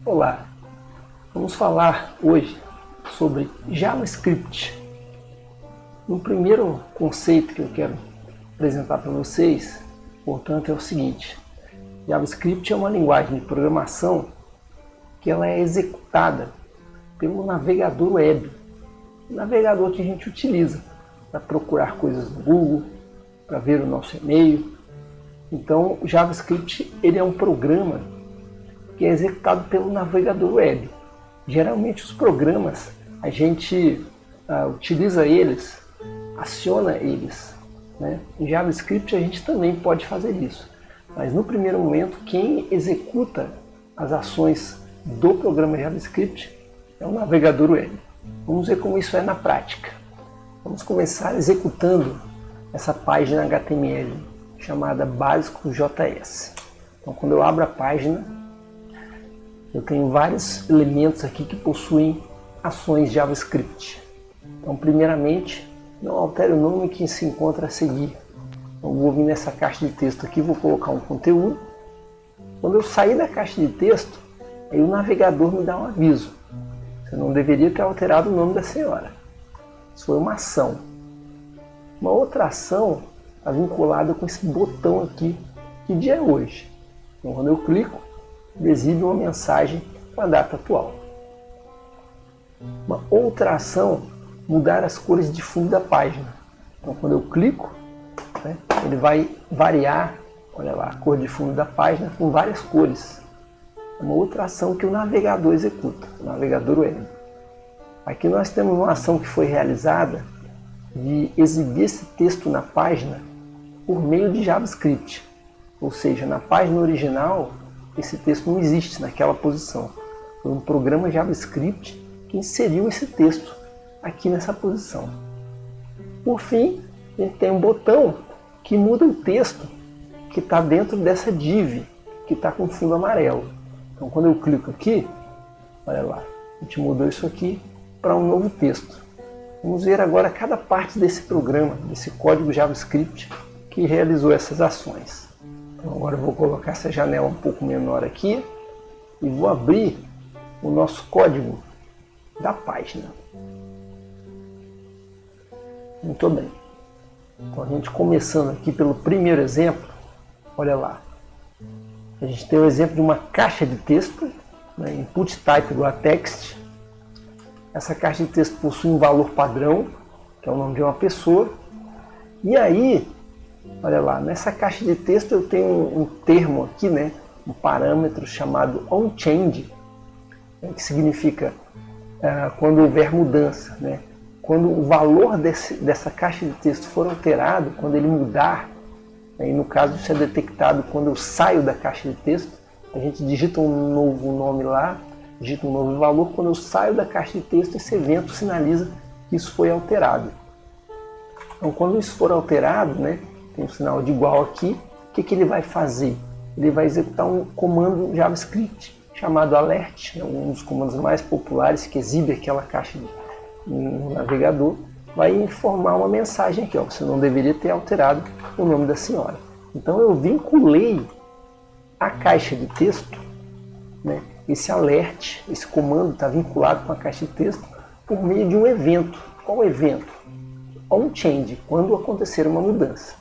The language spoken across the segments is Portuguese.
Olá, vamos falar hoje sobre JavaScript. O primeiro conceito que eu quero apresentar para vocês, portanto, é o seguinte: JavaScript é uma linguagem de programação que ela é executada pelo navegador web, o navegador que a gente utiliza para procurar coisas no Google, para ver o nosso e-mail. Então, o JavaScript ele é um programa que é executado pelo navegador web. Geralmente os programas a gente utiliza eles, aciona eles, né? Em JavaScript a gente também pode fazer isso, mas no primeiro momento quem executa as ações do programa JavaScript é o navegador web. Vamos ver como isso é na prática. Vamos começar executando essa página HTML chamada básico.js. Então, quando eu abro a página, eu tenho vários elementos aqui que possuem ações JavaScript. Então, primeiramente, não altere o nome que se encontra a seguir. Então, vou vir nessa caixa de texto aqui, vou colocar um conteúdo. Quando eu sair da caixa de texto, aí o navegador me dá um aviso. Você não deveria ter alterado o nome da senhora. Isso foi uma ação. Uma outra ação está vinculada com esse botão aqui. Que dia é hoje? Então, quando eu clico, ele exibe uma mensagem com a data atual. Uma outra ação, mudar as cores de fundo da página. Então, quando eu clico, né, ele vai variar, olha lá, a cor de fundo da página com várias cores. É uma outra ação que o navegador executa, o navegador web. Aqui nós temos uma ação que foi realizada de exibir esse texto na página por meio de JavaScript. Ou seja, na página original, esse texto não existe naquela posição. Foi um programa JavaScript que inseriu esse texto aqui nessa posição. Por fim, a gente tem um botão que muda o texto que está dentro dessa div, que está com fundo amarelo. Então, quando eu clico aqui, olha lá, a gente mudou isso aqui para um novo texto. Vamos ver agora cada parte desse programa, desse código JavaScript que realizou essas ações. Então, agora eu vou colocar essa janela um pouco menor aqui e vou abrir o nosso código da página. Muito bem. Então, a gente começando aqui pelo primeiro exemplo, olha lá. A gente tem o exemplo de uma caixa de texto, né, input type igual a text. Essa caixa de texto possui um valor padrão, que é o nome de uma pessoa. E aí, olha lá, nessa caixa de texto eu tenho um termo aqui, né, um parâmetro chamado onChange, né, que significa quando houver mudança, né? Quando o valor dessa caixa de texto for alterado, quando ele mudar, né, e no caso isso é detectado quando eu saio da caixa de texto, a gente digita um novo nome lá, digita um novo valor, quando eu saio da caixa de texto esse evento sinaliza que isso foi alterado. Então quando isso for alterado, né, tem um sinal de igual aqui, o que ele vai fazer? Ele vai executar um comando JavaScript chamado alert, um dos comandos mais populares que exibe aquela caixa no navegador, vai informar uma mensagem aqui, ó, você não deveria ter alterado o nome da senhora. Então eu vinculei a caixa de texto, né, esse alert, esse comando está vinculado com a caixa de texto por meio de um evento. Qual evento? onChange, quando acontecer uma mudança.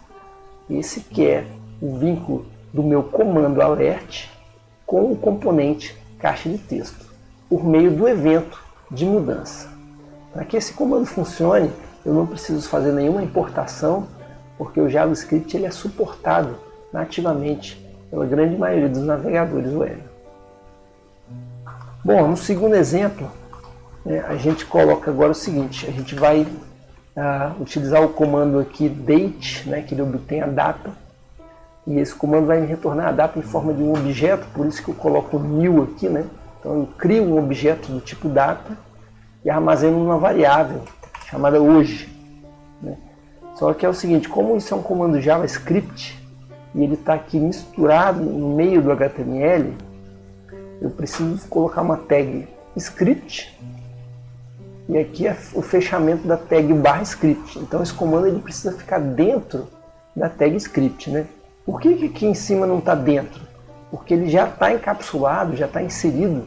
Esse que é o vínculo do meu comando alert com o componente caixa de texto, por meio do evento de mudança. Para que esse comando funcione, eu não preciso fazer nenhuma importação, porque o JavaScript ele é suportado nativamente pela grande maioria dos navegadores web. Bom, no segundo exemplo, né, a gente coloca agora o seguinte: a gente vai utilizar o comando aqui date, né, que ele obtém a data, e esse comando vai me retornar a data em forma de um objeto, por isso que eu coloco new aqui, né? Então eu crio um objeto do tipo data e armazeno uma variável chamada hoje, né? Só que é o seguinte, como isso é um comando JavaScript e ele está aqui misturado no meio do HTML, eu preciso colocar uma tag script e aqui é o fechamento da tag /script. Então esse comando ele precisa ficar dentro da tag script, né? Por que aqui em cima não está dentro? Porque ele já está encapsulado, já está inserido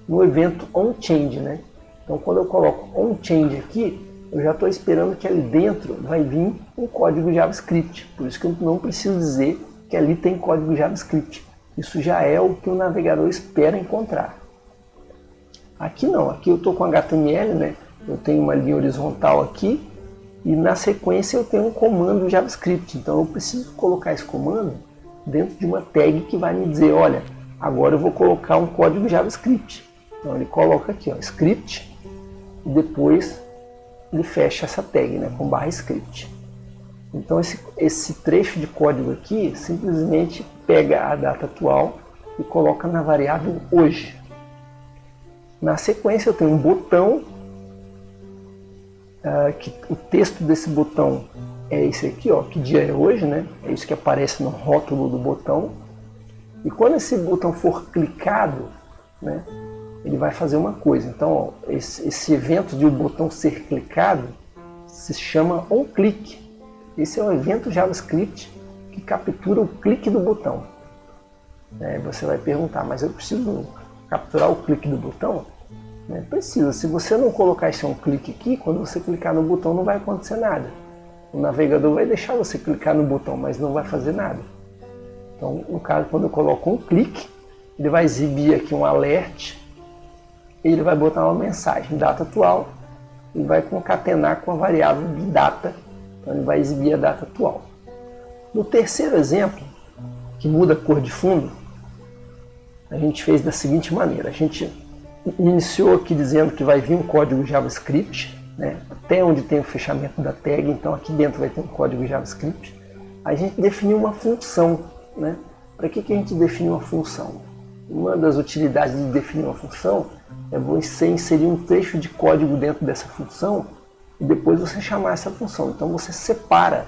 no evento onChange, né? Então quando eu coloco onChange aqui, eu já estou esperando que ali dentro vai vir um código JavaScript. Por isso que eu não preciso dizer que ali tem código JavaScript. Isso já é o que o navegador espera encontrar. Aqui não, aqui eu estou com HTML, né? Eu tenho uma linha horizontal aqui e na sequência eu tenho um comando JavaScript. Então eu preciso colocar esse comando dentro de uma tag que vai me dizer, olha, agora eu vou colocar um código JavaScript. Então ele coloca aqui, ó, script, e depois ele fecha essa tag, né, com /script. Então esse trecho de código aqui simplesmente pega a data atual e coloca na variável hoje. Na sequência eu tenho um botão, que o texto desse botão é esse aqui, ó, que dia é hoje, né? É isso que aparece no rótulo do botão. E quando esse botão for clicado, né, ele vai fazer uma coisa. Então, ó, esse evento de o botão ser clicado se chama onClick. Esse é o evento JavaScript que captura o clique do botão. Você vai perguntar, mas eu preciso capturar o clique do botão? Precisa. Se você não colocar esse onClick aqui, quando você clicar no botão não vai acontecer nada. O navegador vai deixar você clicar no botão, mas não vai fazer nada. Então, no caso, quando eu coloco um clique, ele vai exibir aqui um alert, e ele vai botar uma mensagem, data atual, e vai concatenar com a variável de data. Então, ele vai exibir a data atual. No terceiro exemplo, que muda a cor de fundo, a gente fez da seguinte maneira. A gente iniciou aqui dizendo que vai vir um código JavaScript, né, até onde tem o fechamento da tag, então aqui dentro vai ter um código JavaScript. A gente definiu uma função, né? Para que a gente define uma função? Uma das utilidades de definir uma função é você inserir um trecho de código dentro dessa função e depois você chamar essa função. Então você separa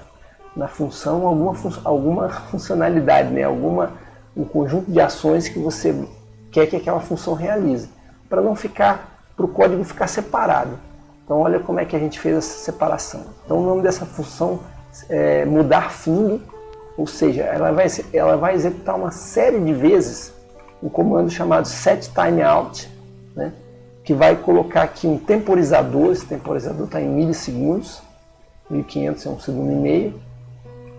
na função alguma funcionalidade, né? Um conjunto de ações que você quer que aquela função realize, para não ficar, para o código ficar separado. Então olha como é que a gente fez essa separação. Então o nome dessa função é mudar fundo, ou seja, ela vai executar uma série de vezes um comando chamado setTimeout, né, que vai colocar aqui um temporizador. Esse temporizador está em milissegundos, 1500 é um segundo e meio.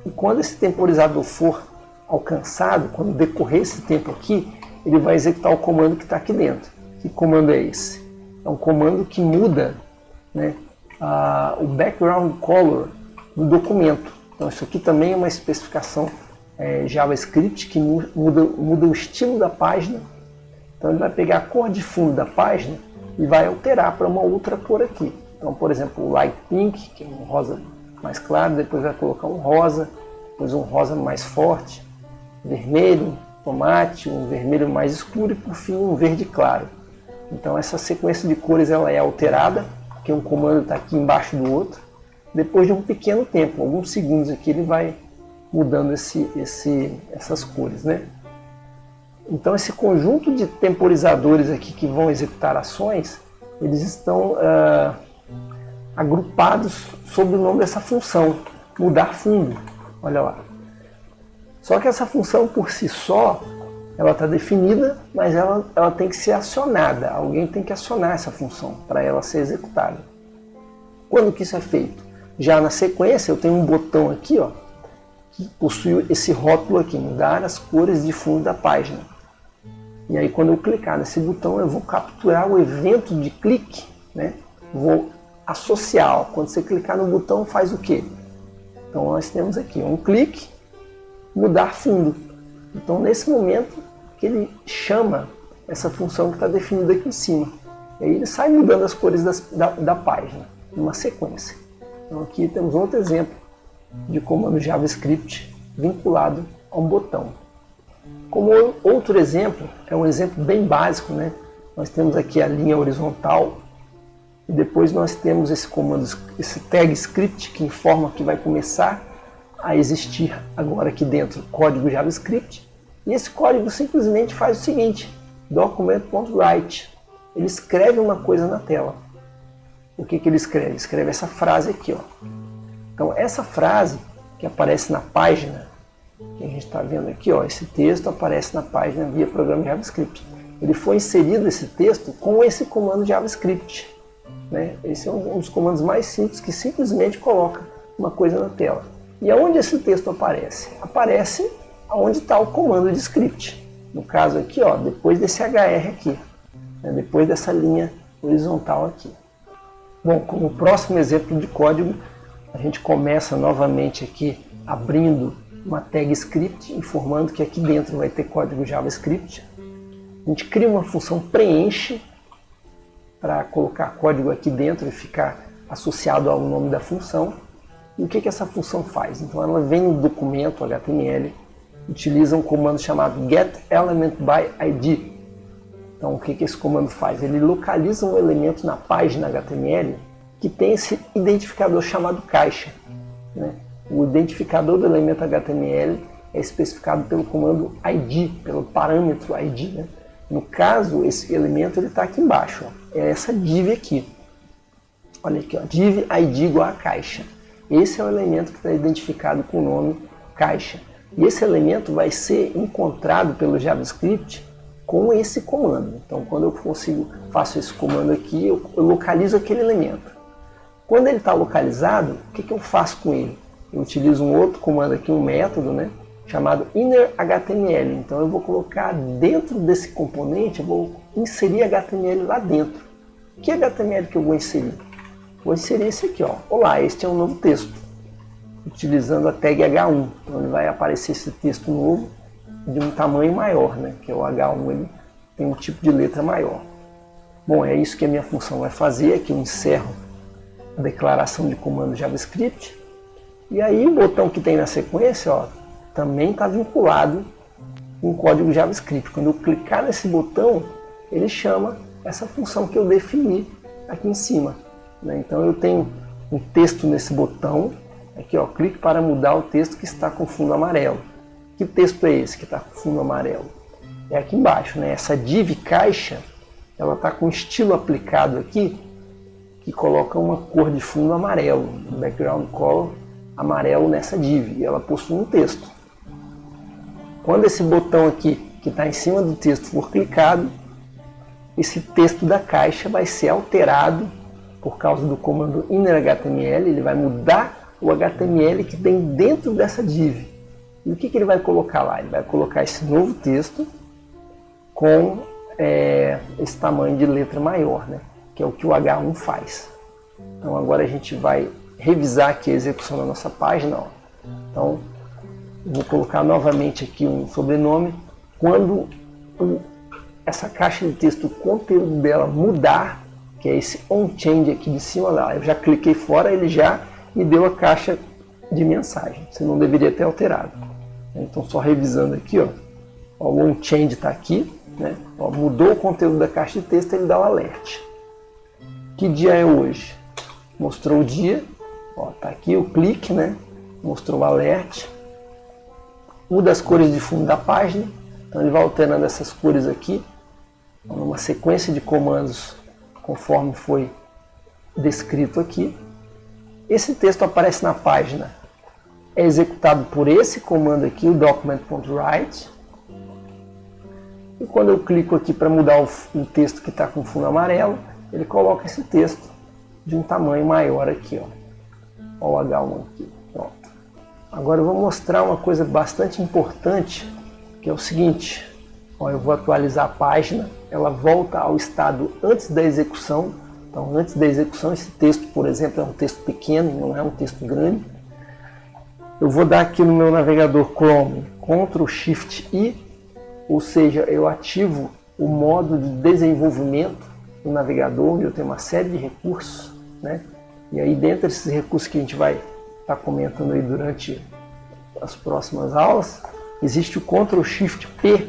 E quando esse temporizador for alcançado, quando decorrer esse tempo aqui, ele vai executar o comando que está aqui dentro. Que comando é esse? É um comando que muda, né, o background color do documento. Então isso aqui também é uma especificação JavaScript que muda o estilo da página. Então ele vai pegar a cor de fundo da página e vai alterar para uma outra cor aqui. Então, por exemplo, o light pink, que é um rosa mais claro, depois vai colocar um rosa, depois um rosa mais forte, vermelho, tomate, um vermelho mais escuro e por fim um verde claro. Então essa sequência de cores ela é alterada, porque um comando está aqui embaixo do outro. Depois de um pequeno tempo, alguns segundos aqui, ele vai mudando essas cores, né? Então esse conjunto de temporizadores aqui que vão executar ações, eles estão agrupados sob o nome dessa função, mudar fundo. Olha lá. Só que essa função por si só, ela está definida, mas ela tem que ser acionada. Alguém tem que acionar essa função para ela ser executada. Quando que isso é feito? Já na sequência eu tenho um botão aqui, ó, que possui esse rótulo aqui, mudar as cores de fundo da página. E aí quando eu clicar nesse botão eu vou capturar o evento de clique, né? Vou associar. Quando você clicar no botão faz o quê? Então nós temos aqui um clique, mudar fundo. Então nesse momento que ele chama essa função que está definida aqui em cima. E aí ele sai mudando as cores da página, numa sequência. Então aqui temos outro exemplo de comando JavaScript vinculado a um botão. Como outro exemplo, é um exemplo bem básico, né? Nós temos aqui a linha horizontal e depois nós temos esse comando, esse tag script que informa que vai começar a existir agora aqui dentro código JavaScript. E esse código simplesmente faz o seguinte, document.write. Ele escreve uma coisa na tela. O que ele escreve? Escreve essa frase aqui, ó. Então essa frase que aparece na página, que a gente está vendo aqui, ó, esse texto aparece na página via programa JavaScript. ele foi inserido esse texto com esse comando JavaScript, né? Esse é um dos comandos mais simples que simplesmente coloca uma coisa na tela. E aonde esse texto aparece? Aparece onde está o comando de script. No caso aqui, ó, depois desse HR aqui, né? Depois dessa linha horizontal aqui. Bom, como próximo exemplo de código, a gente começa novamente aqui abrindo uma tag script, informando que aqui dentro vai ter código JavaScript. A gente cria uma função preenche para colocar código aqui dentro e ficar associado ao nome da função. E o que essa função faz? Então ela vem no documento HTML, utiliza um comando chamado getElementById. Então o que esse comando faz? Ele localiza um elemento na página HTML que tem esse identificador chamado caixa, né? O identificador do elemento HTML é especificado pelo comando ID, pelo parâmetro ID, né? No caso, esse elemento está aqui embaixo, ó. É essa div aqui. Olha aqui, ó, div ID igual a caixa. Esse é o elemento que está identificado com o nome caixa. E esse elemento vai ser encontrado pelo JavaScript com esse comando. Então, quando eu faço esse comando aqui, eu localizo aquele elemento. Quando ele está localizado, o que eu faço com ele? Eu utilizo um outro comando aqui, um método, né, chamado innerHTML. Então eu vou colocar dentro desse componente, eu vou inserir HTML lá dentro. Que HTML que eu vou inserir? Vou inserir esse aqui, ó. Olá, este é um novo texto. Utilizando a tag H1. Então ele vai aparecer esse texto novo de um tamanho maior, né, que é o H1, ele tem um tipo de letra maior. Bom, é isso que a minha função vai fazer, aqui eu encerro a declaração de comando JavaScript. E aí o botão que tem na sequência, ó, também está vinculado com o código JavaScript. Quando eu clicar nesse botão, ele chama essa função que eu defini aqui em cima, né? Então eu tenho um texto nesse botão, aqui ó, clique para mudar o texto que está com fundo amarelo. Que texto é esse que está com fundo amarelo? É aqui embaixo, né? Essa div caixa, ela está com estilo aplicado aqui, que coloca uma cor de fundo amarelo, background color amarelo nessa div, e ela possui um texto. Quando esse botão aqui, que está em cima do texto, for clicado, esse texto da caixa vai ser alterado por causa do comando innerHTML, ele vai mudar o HTML que tem dentro dessa div. E o que ele vai colocar lá? Ele vai colocar esse novo texto com esse tamanho de letra maior, né? Que é o que o H1 faz. Então agora a gente vai revisar aqui a execução da nossa página, ó. Então, eu vou colocar novamente aqui um sobrenome. Quando essa caixa de texto, o conteúdo dela mudar, que é esse onChange aqui de cima lá, eu já cliquei fora, ele já me deu a caixa de mensagem. Você não deveria ter alterado. Então, só revisando aqui, ó, o onChange está aqui, né? Ó, mudou o conteúdo da caixa de texto, ele dá o alert. Que dia é hoje? Mostrou o dia. Ó, tá aqui o clique, né? Mostrou o alert. Muda as cores de fundo da página. Então ele vai alternando essas cores aqui, numa sequência de comandos conforme foi descrito aqui. Esse texto aparece na página, é executado por esse comando aqui, o document.write. E quando eu clico aqui para mudar o texto que está com fundo amarelo, ele coloca esse texto de um tamanho maior aqui, ó. Ó, o H1 aqui. Pronto. Agora eu vou mostrar uma coisa bastante importante, que é o seguinte. Ó, eu vou atualizar a página, ela volta ao estado antes da execução. Então, antes da execução, esse texto, por exemplo, é um texto pequeno, não é um texto grande. Eu vou dar aqui no meu navegador Chrome Ctrl+Shift+I, ou seja, eu ativo o modo de desenvolvimento do navegador, onde eu tenho uma série de recursos, né? E aí, dentro desses recursos que a gente vai estar comentando aí durante as próximas aulas, existe o Ctrl+Shift+P,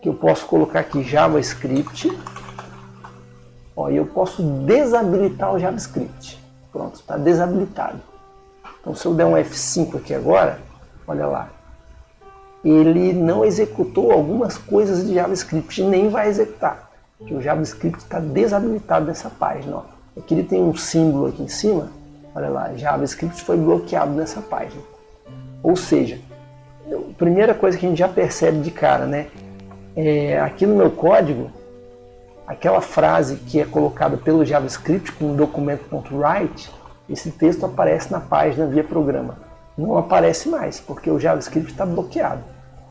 que eu posso colocar aqui JavaScript. Ó, e eu posso desabilitar o JavaScript. Pronto, está desabilitado. Então, se eu der um F5 aqui agora, olha lá, ele não executou algumas coisas de JavaScript, nem vai executar, porque o JavaScript está desabilitado nessa página. Ó. Aqui ele tem um símbolo aqui em cima, olha lá, JavaScript foi bloqueado nessa página. Ou seja, a primeira coisa que a gente já percebe de cara, né? aqui no meu código, aquela frase que é colocada pelo JavaScript com documento.write, esse texto aparece na página via programa. Não aparece mais, porque o JavaScript está bloqueado.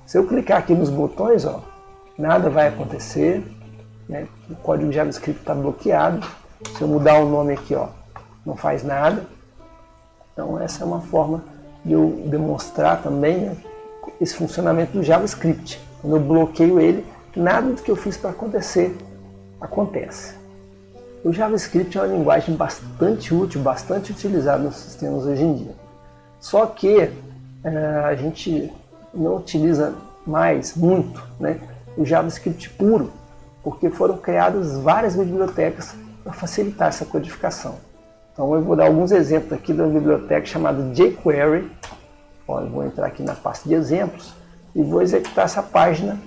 Se eu clicar aqui nos botões, ó, nada vai acontecer, né? O código JavaScript está bloqueado. Se eu mudar o nome aqui, ó, não faz nada. Então essa é uma forma de eu demonstrar também, né, esse funcionamento do JavaScript. Quando eu bloqueio ele, nada do que eu fiz para acontecer acontece. O JavaScript é uma linguagem bastante útil, bastante utilizada nos sistemas hoje em dia. Só que a gente não utiliza mais muito, né, o JavaScript puro, porque foram criadas várias bibliotecas para facilitar essa codificação. Então eu vou dar alguns exemplos aqui da biblioteca chamada jQuery. Ó, eu vou entrar aqui na pasta de exemplos e vou executar essa página,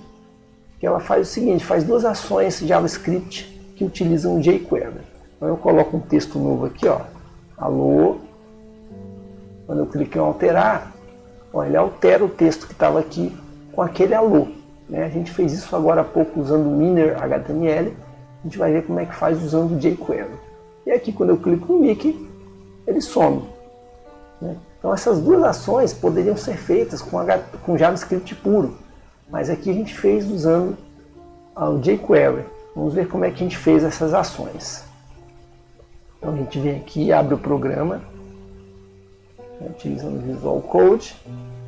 que ela faz o seguinte, faz duas ações JavaScript que utilizam o jQuery. Então eu coloco um texto novo aqui, ó, alô. Quando eu clico em alterar, ó, ele altera o texto que estava aqui com aquele alô, né? A gente fez isso agora há pouco usando o inner.html. A gente vai ver como é que faz usando o jQuery. E aqui quando eu clico no Mickey, ele some, né? Então essas duas ações poderiam ser feitas com JavaScript puro, mas aqui a gente fez usando o jQuery. Vamos ver como é que a gente fez essas ações. Então a gente vem aqui, abre o programa, né, utilizando o Visual Code.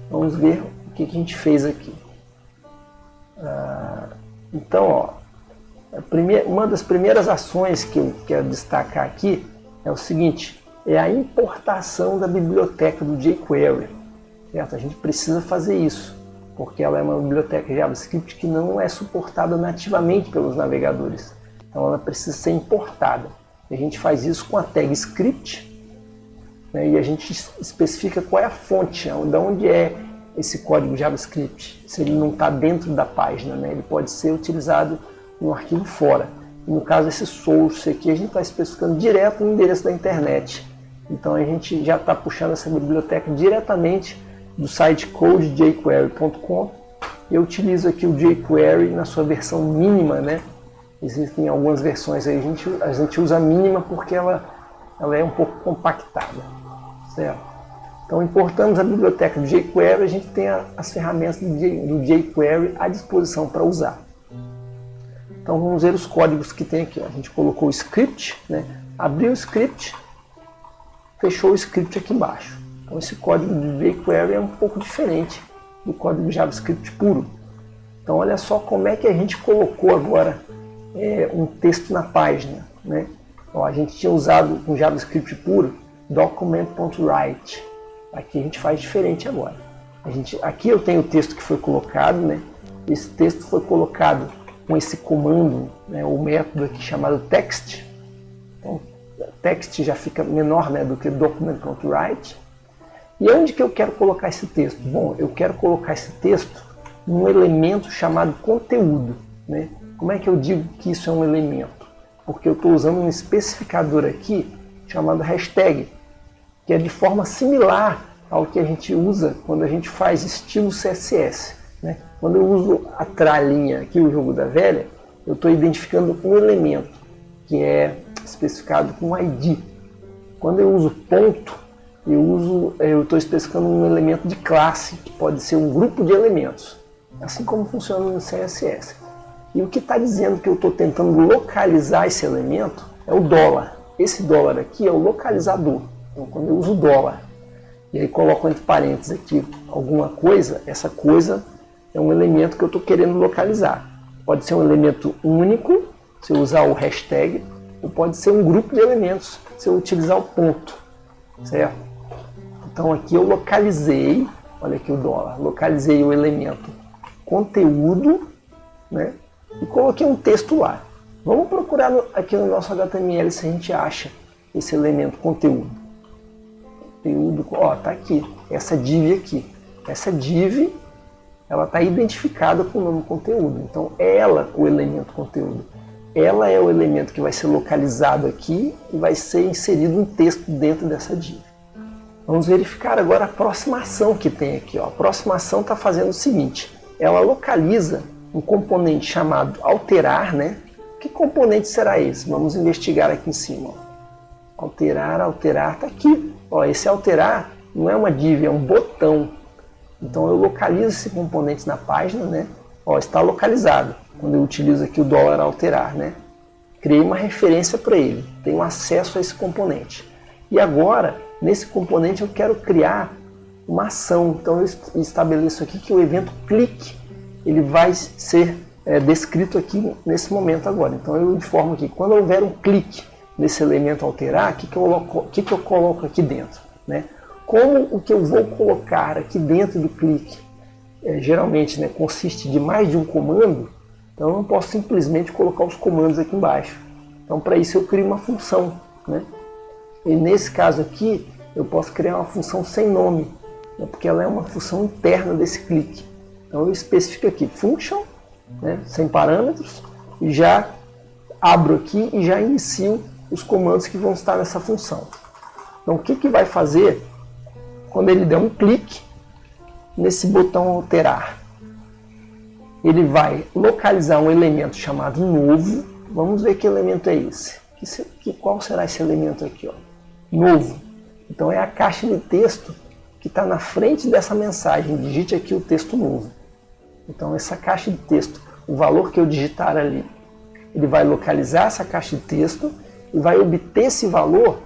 Vamos ver o que a gente fez aqui. Então, ó, uma das primeiras ações que eu quero destacar aqui é o seguinte, é a importação da biblioteca do jQuery, certo? A gente precisa fazer isso, porque ela é uma biblioteca JavaScript que não é suportada nativamente pelos navegadores. Então ela precisa ser importada. A gente faz isso com a tag script, né, e a gente especifica qual é a fonte, de onde é esse código JavaScript. Se ele não está dentro da página, né, ele pode ser utilizado no arquivo fora. E no caso esse source aqui, a gente está especificando direto no endereço da internet. Então a gente já está puxando essa biblioteca diretamente do site codejquery.com. Eu utilizo aqui o jQuery na sua versão mínima, né? Existem algumas versões aí, a gente usa a mínima porque ela é um pouco compactada, certo? Então importamos a biblioteca do jQuery, a gente tem as ferramentas do jQuery à disposição para usar. Então vamos ver os códigos que tem aqui. Ó. A gente colocou o script, né? Abriu o script, fechou o script aqui embaixo. Então esse código do jQuery é um pouco diferente do código JavaScript puro. Então olha só como é que a gente colocou agora um texto na página, né? Ó, a gente tinha usado com JavaScript puro document.write. Aqui a gente faz diferente agora. Aqui eu tenho o texto que foi colocado, né? Esse texto foi colocado com esse comando, né, o método aqui chamado text. Então, text já fica menor, né, do que document.write. E onde que eu quero colocar esse texto? Bom, eu quero colocar esse texto num elemento chamado conteúdo, né? Como é que eu digo que isso é um elemento? Porque eu estou usando um especificador aqui chamado hashtag, que é de forma similar ao que a gente usa quando a gente faz estilo CSS. Né? Quando eu uso a tralinha aqui, o jogo da velha, eu estou identificando um elemento que é especificado com ID. Quando eu uso ponto, eu estou especificando um elemento de classe, que pode ser um grupo de elementos, assim como funciona no CSS. E o que está dizendo que eu estou tentando localizar esse elemento é o dólar. Esse dólar aqui é o localizador. Então, quando eu uso dólar, e aí coloco entre parênteses aqui alguma coisa, essa coisa é um elemento que eu estou querendo localizar. Pode ser um elemento único, se eu usar o hashtag, ou pode ser um grupo de elementos, se eu utilizar o ponto, certo? Então aqui eu localizei, olha aqui o dólar, localizei o elemento conteúdo, né? E coloquei um texto lá. Vamos procurar aqui no nosso HTML se a gente acha esse elemento conteúdo. Conteúdo, ó, tá aqui, essa div aqui. Essa div, ela está identificada com o nome conteúdo. Então, ela, o elemento conteúdo, ela é o elemento que vai ser localizado aqui e vai ser inserido um texto dentro dessa div. Vamos verificar agora a próxima ação que tem aqui. Ó. A próxima ação está fazendo o seguinte, ela localiza um componente chamado alterar, né? Que componente será esse? Vamos investigar aqui em cima. Ó. Alterar, tá aqui. Ó, esse alterar não é uma div, é um botão. Então eu localizo esse componente na página, né? Ó, está localizado. Quando eu utilizo aqui o $alterar, né? Criei uma referência para ele. Tenho acesso a esse componente. E agora, nesse componente eu quero criar uma ação. Então eu estabeleço aqui que o evento clique, ele vai ser descrito aqui nesse momento agora. Então eu informo aqui, quando houver um clique nesse elemento alterar, o que eu coloco aqui dentro, né? Como o que eu vou colocar aqui dentro do clique geralmente, né, consiste de mais de um comando, então eu não posso simplesmente colocar os comandos aqui embaixo. Então para isso eu crio uma função, né? E nesse caso aqui eu posso criar uma função sem nome, né, porque ela é uma função interna desse clique. Então eu especifico aqui function, né, sem parâmetros, e já abro aqui e já inicio os comandos que vão estar nessa função. Então o que vai fazer quando ele der um clique nesse botão alterar? Ele vai localizar um elemento chamado novo. Vamos ver que elemento é esse. Qual será esse elemento aqui? Ó? Novo. Então é a caixa de texto que está na frente dessa mensagem. Digite aqui o texto novo. Então essa caixa de texto, o valor que eu digitar ali, ele vai localizar essa caixa de texto e vai obter esse valor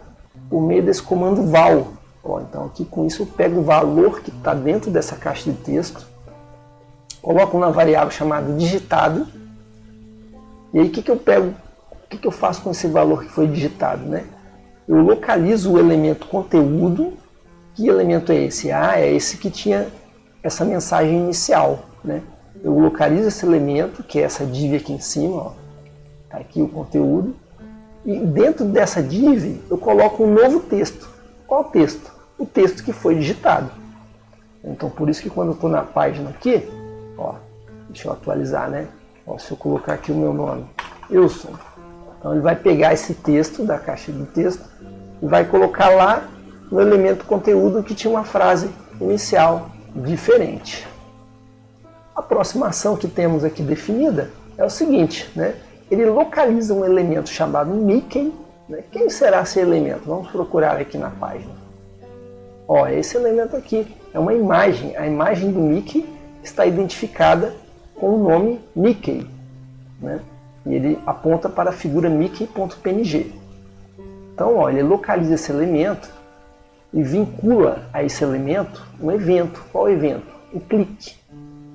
por meio desse comando val. Ó, então aqui com isso eu pego o valor que está dentro dessa caixa de texto, coloco uma variável chamada digitado, e aí o que eu pego, o que eu faço com esse valor que foi digitado, né? Eu localizo o elemento conteúdo. Que elemento é esse? Ah, é esse que tinha essa mensagem inicial, né? Eu localizo esse elemento, que é essa div aqui em cima, ó. Tá aqui o conteúdo, e dentro dessa div eu coloco um novo texto. Qual texto? O texto que foi digitado. Então por isso que quando eu estou na página aqui, ó, deixa eu atualizar, né? Ó, se eu colocar aqui o meu nome, Wilson, então ele vai pegar esse texto da caixa de texto e vai colocar lá no elemento conteúdo que tinha uma frase inicial diferente. A próxima ação que temos aqui definida é o seguinte, né? Ele localiza um elemento chamado Mickey, né? Quem será esse elemento? Vamos procurar aqui na página. Ó, esse elemento aqui é uma imagem. A imagem do Mickey está identificada com o nome Mickey, né? E ele aponta para a figura Mickey.png. Então, ó, ele localiza esse elemento e vincula a esse elemento um evento. Qual evento? Um clique.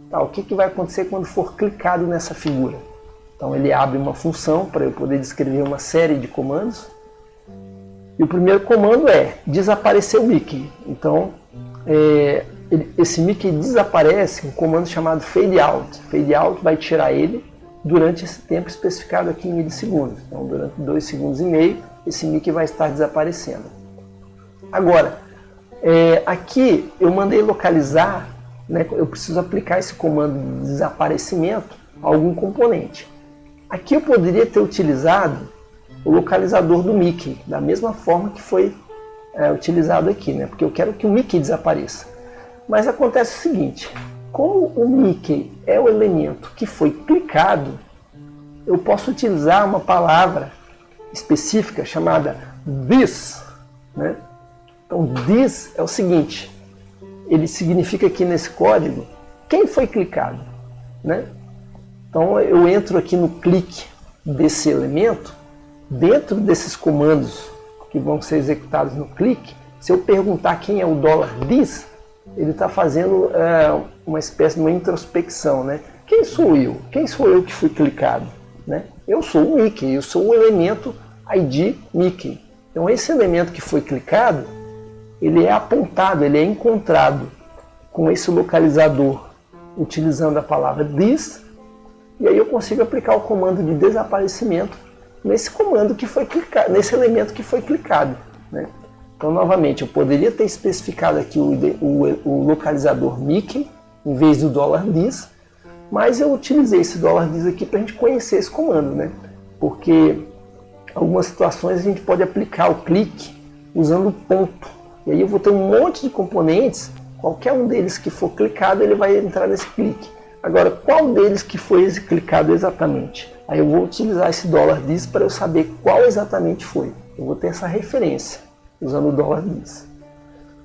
Tá, o que vai acontecer quando for clicado nessa figura? Então ele abre uma função para eu poder descrever uma série de comandos. E o primeiro comando é desaparecer o Mickey. Então esse Mickey desaparece com um comando chamado fade out. Fade out vai tirar ele durante esse tempo especificado aqui em milissegundos. Então durante 2,5 segundos esse Mickey vai estar desaparecendo. Agora, aqui eu mandei localizar, né, eu preciso aplicar esse comando de desaparecimento a algum componente. Aqui eu poderia ter utilizado o localizador do Mickey, da mesma forma que foi utilizado aqui, né, porque eu quero que o Mickey desapareça. Mas acontece o seguinte, como o Mickey é o elemento que foi clicado, eu posso utilizar uma palavra específica chamada this, né? Então this é o seguinte, ele significa aqui nesse código quem foi clicado, né? Então eu entro aqui no clique desse elemento, dentro desses comandos que vão ser executados no clique, se eu perguntar quem é o $this, ele está fazendo uma espécie de uma introspecção, né? Quem sou eu? Quem sou eu que fui clicado? Né? Eu sou o Mickey, eu sou o elemento ID Mickey. Então esse elemento que foi clicado, ele é apontado, ele é encontrado com esse localizador utilizando a palavra this, e aí eu consigo aplicar o comando de desaparecimento nesse comando que foi clicado, nesse elemento que foi clicado, né? Então novamente eu poderia ter especificado aqui o localizador Mickey em vez do $this, mas eu utilizei esse $this aqui para a gente conhecer esse comando, né? Porque em algumas situações a gente pode aplicar o clique usando o ponto. E aí eu vou ter um monte de componentes, qualquer um deles que for clicado ele vai entrar nesse clique. Agora, qual deles que foi clicado exatamente? Aí eu vou utilizar esse $this para eu saber qual exatamente foi. Eu vou ter essa referência usando o $this.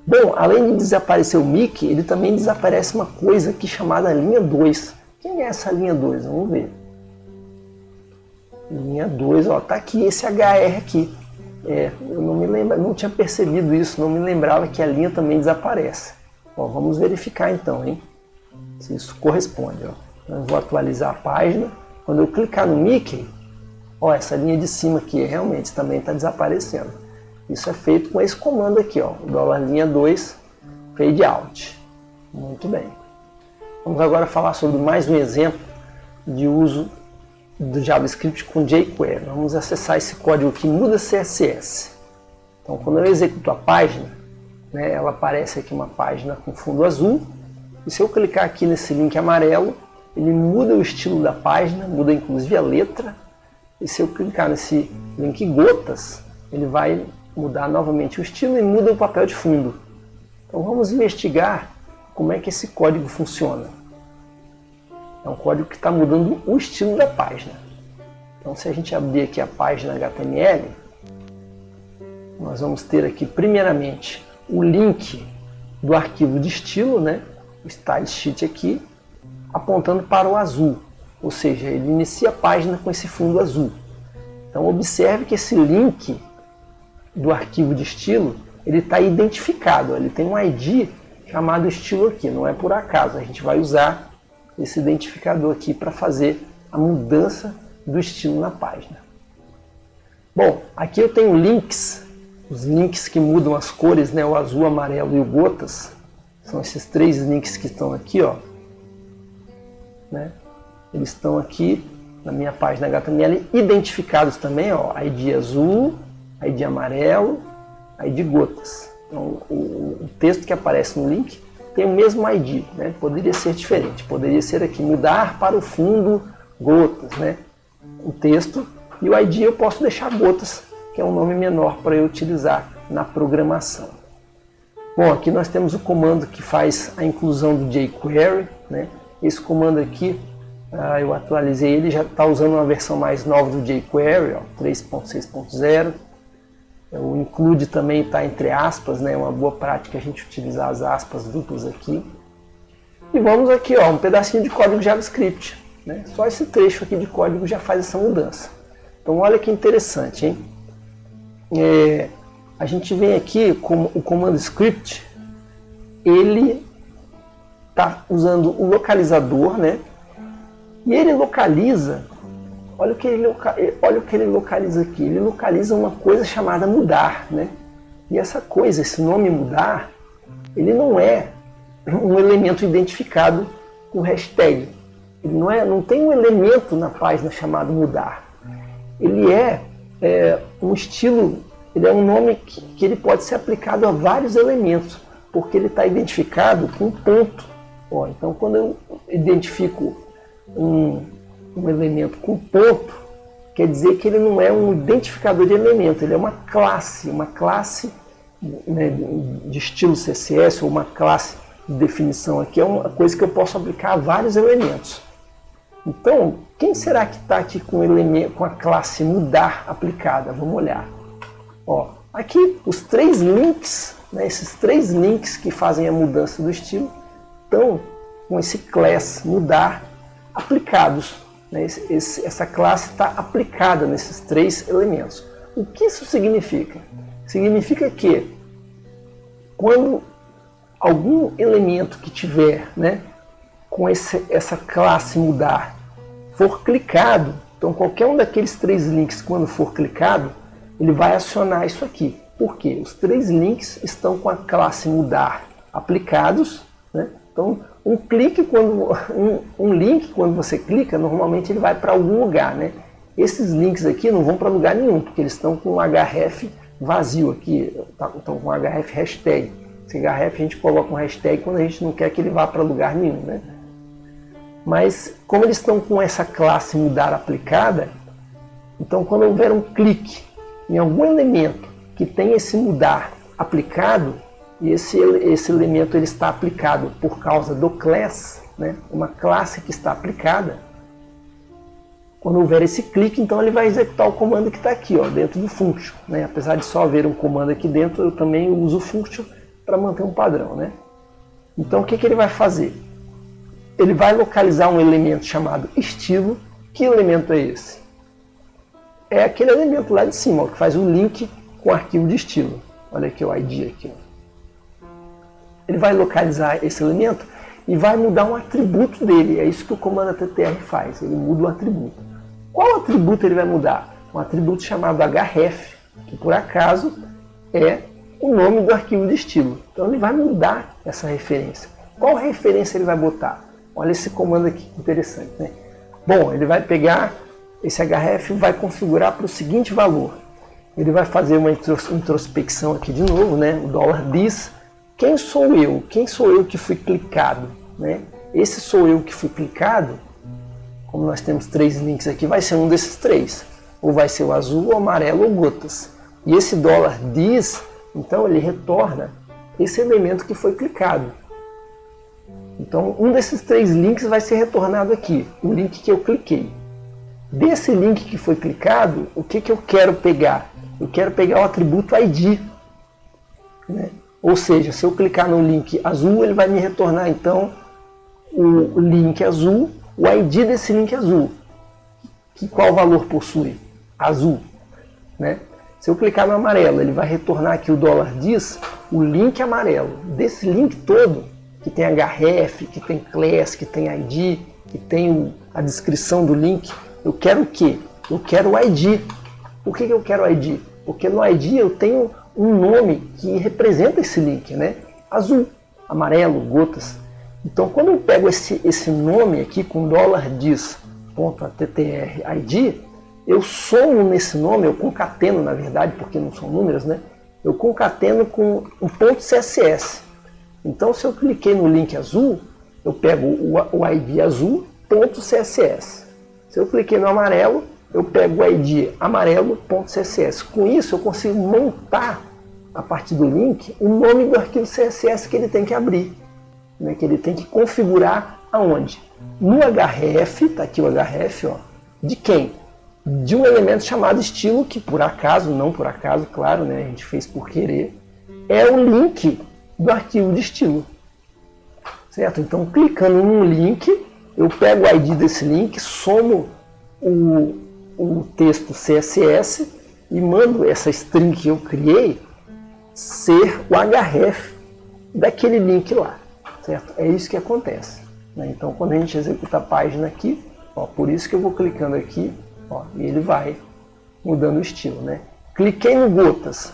Bom, além de desaparecer o Mickey, ele também desaparece uma coisa aqui chamada linha 2. Quem é essa linha 2? Vamos ver. Linha 2, ó, tá aqui esse HR aqui. Eu não me lembro, não tinha percebido isso, não me lembrava que a linha também desaparece. Ó, vamos verificar então, hein? Se isso corresponde. Ó. Eu vou atualizar a página. Quando eu clicar no Mickey, ó, essa linha de cima aqui realmente também está desaparecendo. Isso é feito com esse comando aqui, ó, o linha 2 fade out. Muito bem. Vamos agora falar sobre mais um exemplo de uso do JavaScript com jQuery. Vamos acessar esse código que muda CSS. Então, quando eu executo a página, né, ela aparece aqui uma página com fundo azul. E se eu clicar aqui nesse link amarelo, ele muda o estilo da página, muda inclusive a letra. E se eu clicar nesse link gotas, ele vai mudar novamente o estilo e muda o papel de fundo. Então vamos investigar como é que esse código funciona. É um código que está mudando o estilo da página. Então se a gente abrir aqui a página HTML, nós vamos ter aqui primeiramente o link do arquivo de estilo, né? O style sheet aqui, apontando para o azul. Ou seja, ele inicia a página com esse fundo azul. Então observe que esse link do arquivo de estilo, ele está identificado, ele tem um ID chamado estilo aqui, não é por acaso, a gente vai usar esse identificador aqui para fazer a mudança do estilo na página. Bom, aqui eu tenho links, os links que mudam as cores, né, o azul, o amarelo e o gotas, são esses 3 links que estão aqui, ó, né? Eles estão aqui na minha página HTML identificados também, ó, ID azul, ID amarelo, ID gotas. Então, o texto que aparece no link tem o mesmo ID, né? Poderia ser diferente, poderia ser aqui, mudar para o fundo gotas, né? O texto e o ID eu posso deixar gotas, que é um nome menor para eu utilizar na programação. Bom, aqui nós temos o comando que faz a inclusão do jQuery, né? Esse comando aqui, eu atualizei ele, já está usando uma versão mais nova do jQuery, 3.6.0. O include também está entre aspas, né? É uma boa prática a gente utilizar as aspas duplas aqui. E vamos aqui, ó, um pedacinho de código JavaScript, né? Só esse trecho aqui de código já faz essa mudança. Então olha que interessante, hein? A gente vem aqui com o comando script, ele está usando o localizador, né? E ele localiza, olha o que ele localiza aqui, ele localiza uma coisa chamada mudar, né? E essa coisa, esse nome mudar, ele não é um elemento identificado com hashtag. Ele não tem um elemento na página chamado mudar. Ele é um estilo, ele é um nome que ele pode ser aplicado a vários elementos, porque ele está identificado com ponto. Ó, então quando eu identifico um elemento com ponto, quer dizer que ele não é um identificador de elemento, ele é uma classe, né, de estilo CSS, ou uma classe de definição aqui, é uma coisa que eu posso aplicar a vários elementos. Então, quem será que está aqui com a classe mudar aplicada? Vamos olhar. Ó, aqui os 3 links, né, esses 3 links que fazem a mudança do estilo, estão com esse class mudar aplicados. Né? Essa classe está aplicada nesses 3 elementos. O que isso significa? Significa que quando algum elemento que tiver, né, com essa classe mudar for clicado, então qualquer um daqueles 3 links, quando for clicado, ele vai acionar isso aqui. Por quê? Os 3 links estão com a classe mudar aplicados, né? Então, um link, quando você clica, normalmente ele vai para algum lugar, né? Esses links aqui não vão para lugar nenhum, porque eles estão com um href vazio aqui, estão com um href hashtag. Esse href a gente coloca um hashtag quando a gente não quer que ele vá para lugar nenhum, né? Mas, como eles estão com essa classe mudar aplicada, então quando houver um clique em algum elemento que tem esse mudar aplicado, e esse elemento ele está aplicado por causa do class, né? Uma classe que está aplicada. Quando houver esse clique, então ele vai executar o comando que está aqui, ó, dentro do function, né? Apesar de só haver um comando aqui dentro, eu também uso o function para manter um padrão, né? Então o que ele vai fazer? Ele vai localizar um elemento chamado estilo. Que elemento é esse? É aquele elemento lá de cima, ó, que faz o link com o arquivo de estilo. Olha aqui o ID aqui, ó. Ele vai localizar esse elemento e vai mudar um atributo dele. É isso que o comando attr faz, ele muda o atributo. Qual atributo ele vai mudar? Um atributo chamado href, que por acaso é o nome do arquivo de estilo. Então ele vai mudar essa referência. Qual referência ele vai botar? Olha esse comando aqui, interessante, né? Bom, ele vai pegar esse href e vai configurar para o seguinte valor. Ele vai fazer uma introspecção aqui de novo, né? O $this. Quem sou eu? Quem sou eu que fui clicado? Né? Esse sou eu que fui clicado, como nós temos 3 links aqui, vai ser um desses 3. Ou vai ser o azul, o amarelo ou gotas. E esse $this, então ele retorna esse elemento que foi clicado. Então um desses 3 links vai ser retornado aqui, o link que eu cliquei. Desse link que foi clicado, o que eu quero pegar? Eu quero pegar o atributo ID. Né? Ou seja, se eu clicar no link azul, ele vai me retornar então o link azul, o ID desse link azul. Que qual valor possui? Azul. Né? Se eu clicar no amarelo, ele vai retornar aqui o $this, o link amarelo. Desse link todo, que tem href, que tem class, que tem ID, que tem a descrição do link, eu quero o quê? Eu quero o ID. Por que eu quero o ID? Porque no ID eu tenho um nome que representa esse link, né? Azul, amarelo, gotas. Então quando eu pego esse nome aqui com $this.attr_id, eu somo nesse nome, eu concateno na verdade, porque não são números, né? Eu concateno com um .css. Então se eu cliquei no link azul, eu pego o ID azul, .css. Se eu cliquei no amarelo, eu pego o ID amarelo.css. Com isso eu consigo montar, a partir do link, o nome do arquivo CSS que ele tem que abrir. Né, que ele tem que configurar aonde? No href, está aqui o href, ó, de quem? De um elemento chamado estilo, que por acaso, não por acaso, claro, né, a gente fez por querer, é o link do arquivo de estilo. Certo? Então clicando num link, eu pego o ID desse link, somo o texto CSS e mando essa string que eu criei ser o href daquele link lá. Certo? É isso que acontece. Né? Então quando a gente executa a página aqui, ó, por isso que eu vou clicando aqui, ó, e ele vai mudando o estilo. Né? Cliquei no gotas,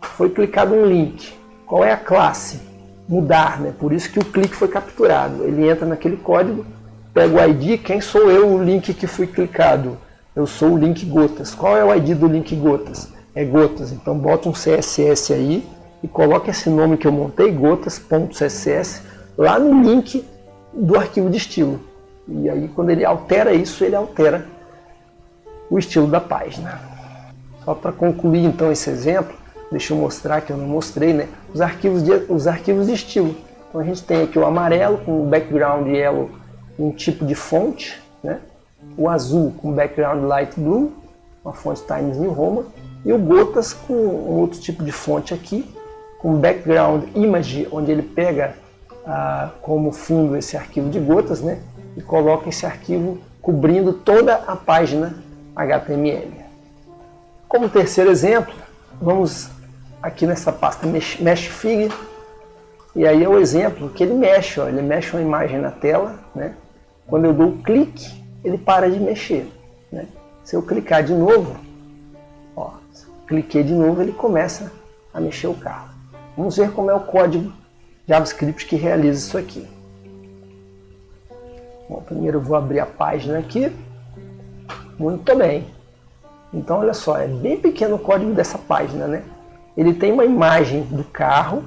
foi clicado um link. Qual é a classe? Mudar, né? Por isso que o clique foi capturado. Ele entra naquele código, pega o ID, quem sou eu, o link que fui clicado? Eu sou o link gotas. Qual é o ID do link gotas? É gotas. Então bota um CSS aí e coloca esse nome que eu montei, gotas.css, lá no link do arquivo de estilo. E aí quando ele altera isso, ele altera o estilo da página. Só para concluir então esse exemplo, deixa eu mostrar que eu não mostrei, né? Os arquivos de estilo. Então a gente tem aqui o amarelo com background yellow, um tipo de fonte, né? O azul com background light blue, uma fonte Times New Roman, e o gotas com um outro tipo de fonte aqui, com background image, onde ele pega como fundo esse arquivo de gotas, né? E coloca esse arquivo cobrindo toda a página HTML. Como terceiro exemplo, vamos aqui nessa pasta Meshfig, e aí é o exemplo que ele mexe, ó, ele mexe uma imagem na tela, né? Quando eu dou um clique, ele para de mexer. Né? Se eu clicar de novo, ó, cliquei de novo, ele começa a mexer o carro. Vamos ver como é o código JavaScript que realiza isso aqui. Bom, primeiro eu vou abrir a página aqui. Muito bem. Então olha só, é bem pequeno o código dessa página, né? Ele tem uma imagem do carro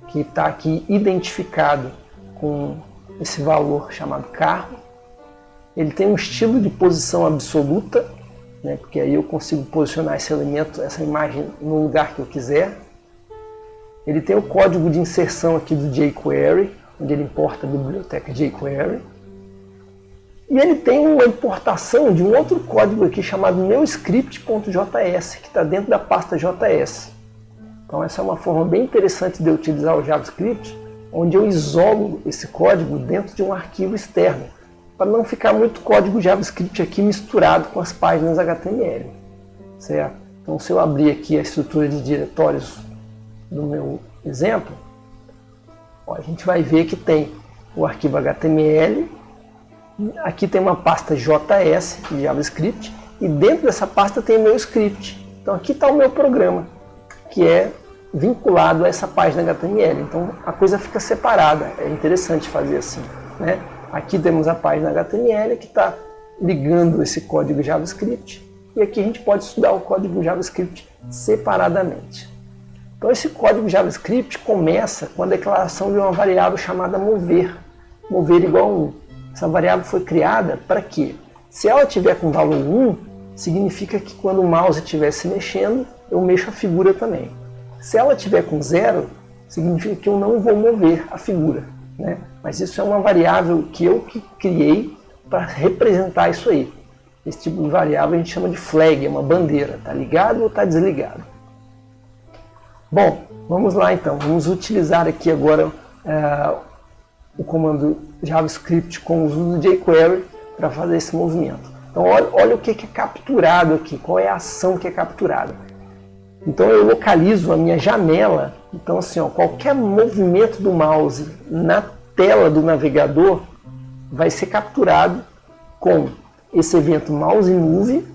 que está aqui identificado com esse valor chamado carro. Ele tem um estilo de posição absoluta, né? Porque aí eu consigo posicionar esse elemento, essa imagem no lugar que eu quiser. Ele tem o código de inserção aqui do jQuery, onde ele importa a biblioteca jQuery. E ele tem uma importação de um outro código aqui chamado meuscript.js, que está dentro da pasta JS. Então essa é uma forma bem interessante de eu utilizar o JavaScript, onde eu isolo esse código dentro de um arquivo externo, para não ficar muito código JavaScript aqui misturado com as páginas HTML. Certo? Então se eu abrir aqui a estrutura de diretórios do meu exemplo, ó, a gente vai ver que tem o arquivo HTML, aqui tem uma pasta JS de JavaScript, e dentro dessa pasta tem o meu script. Então aqui está o meu programa, que é vinculado a essa página HTML. Então a coisa fica separada, é interessante fazer assim, né? Aqui temos a página HTML que está ligando esse código JavaScript, e aqui a gente pode estudar o código JavaScript separadamente. Então esse código JavaScript começa com a declaração de uma variável chamada mover, mover igual a 1. Essa variável foi criada para quê? Se ela tiver com valor 1, significa que quando o mouse estiver se mexendo, eu mexo a figura também. Se ela tiver com 0, significa que eu não vou mover a figura, né? Mas isso é uma variável que eu criei para representar isso aí. Esse tipo de variável a gente chama de flag, é uma bandeira, está ligado ou está desligado. Bom, vamos lá então, vamos utilizar aqui agora o comando JavaScript com o uso do jQuery para fazer esse movimento. Então olha o que é capturado aqui, qual é a ação que é capturada. Então eu localizo a minha janela, então assim, ó, qualquer movimento do mouse na tela do navegador vai ser capturado com esse evento mouse move,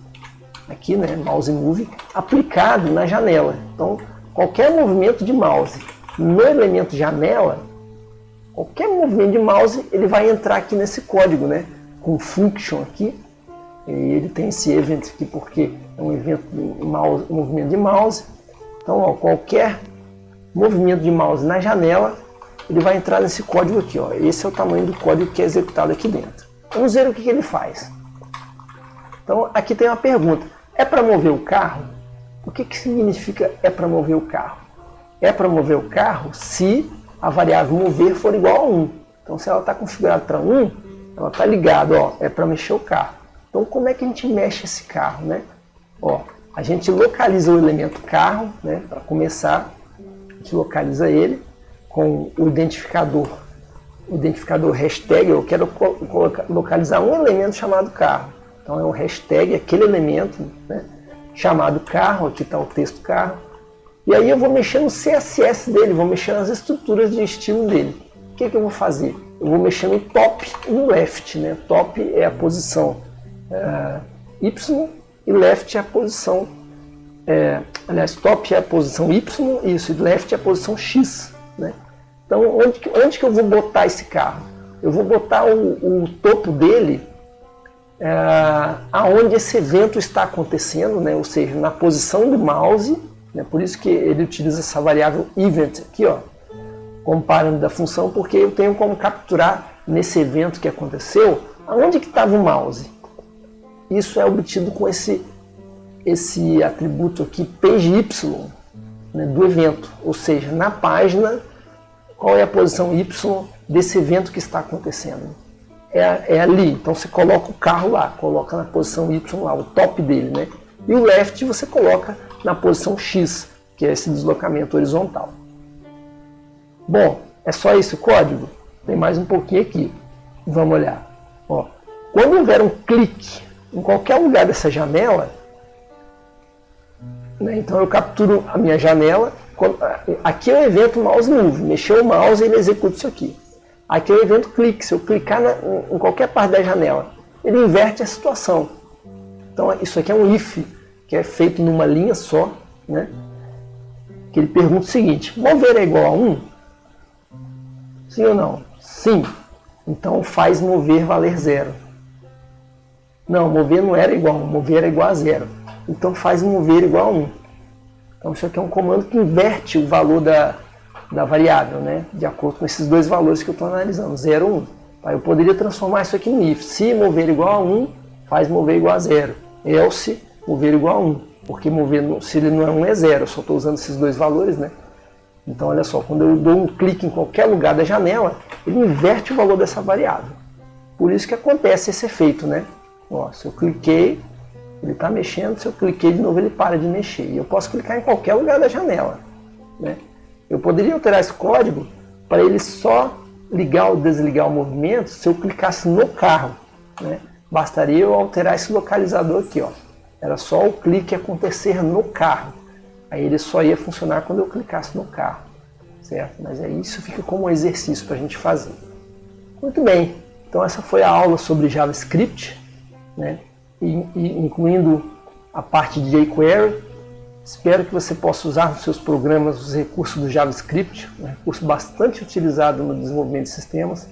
aqui, né, mouse move, aplicado na janela. Então qualquer movimento de mouse no elemento janela, qualquer movimento de mouse, ele vai entrar aqui nesse código, né, com function aqui. E ele tem esse event aqui porque é um evento de mouse, movimento de mouse. Então, ó, qualquer movimento de mouse na janela, ele vai entrar nesse código aqui. Ó. Esse é o tamanho do código que é executado aqui dentro. Vamos ver o que ele faz. Então, aqui tem uma pergunta. É para mover o carro? O que significa é para mover o carro? É para mover o carro se a variável mover for igual a 1. Então, se ela está configurada para 1, ela está ligada, ó, é para mexer o carro. Então, como é que a gente mexe esse carro, né? Ó, a gente localiza o elemento carro, né? Para começar, a gente localiza ele com o identificador hashtag. Eu quero localizar um elemento chamado carro. Então, é o hashtag, aquele elemento, né, chamado carro. Aqui está o texto carro. E aí eu vou mexer no CSS dele, vou mexer nas estruturas de estilo dele. O que eu vou fazer? Eu vou mexer no top e no left, né? Top é a posição Y e left é a posição, aliás, top é a posição Y, isso, e left é a posição X, né? Então, onde que eu vou botar esse carro? Eu vou botar o topo dele aonde esse evento está acontecendo, né? Ou seja, na posição do mouse, né? Por isso que ele utiliza essa variável event aqui, ó, como parâmetro da função, porque eu tenho como capturar nesse evento que aconteceu, aonde que estava o mouse. Isso é obtido com esse atributo aqui, PageY, né, do evento. Ou seja, na página, qual é a posição Y desse evento que está acontecendo. É ali. Então você coloca o carro lá, coloca na posição Y lá, o top dele, né? E o left você coloca na posição X, que é esse deslocamento horizontal. Bom, é só esse o código? Tem mais um pouquinho aqui. Vamos olhar. Ó, quando houver um clique em qualquer lugar dessa janela, né, então eu capturo a minha janela. Aqui é o evento mouse move. Mexeu o mouse e ele executa isso aqui. Aqui é o evento clique. Se eu clicar em qualquer parte da janela, ele inverte a situação. Então isso aqui é um if, que é feito numa linha só, né? Que ele pergunta o seguinte: mover é igual a 1? Sim ou não? Sim. Então faz mover valer 0. Não, mover não era igual a 1, mover era igual a 0. Então faz mover igual a 1. Então isso aqui é um comando que inverte o valor da variável, né? De acordo com esses dois valores que eu estou analisando, 0 e 1. Eu poderia transformar isso aqui em if. Se mover igual a 1, faz mover igual a 0. Else, mover igual a 1. Porque mover, se ele não é 1, é 0. Eu só estou usando esses dois valores, né? Então, olha só, quando eu dou um clique em qualquer lugar da janela, ele inverte o valor dessa variável. Por isso que acontece esse efeito, né? Ó, se eu cliquei, ele está mexendo, se eu cliquei de novo, ele para de mexer. E eu posso clicar em qualquer lugar da janela, né? Eu poderia alterar esse código para ele só ligar ou desligar o movimento se eu clicasse no carro, né? Bastaria eu alterar esse localizador aqui, ó. Era só o clique acontecer no carro. Aí ele só ia funcionar quando eu clicasse no carro, certo? Mas aí isso fica como um exercício para a gente fazer. Muito bem, então essa foi a aula sobre JavaScript, né? Incluindo a parte de jQuery. Espero que você possa usar nos seus programas os recursos do JavaScript, um recurso bastante utilizado no desenvolvimento de sistemas,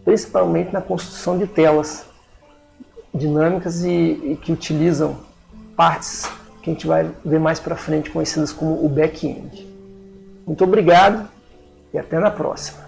principalmente na construção de telas dinâmicas e que utilizam partes que a gente vai ver mais para frente, conhecidas como o back-end. Muito obrigado e até na próxima.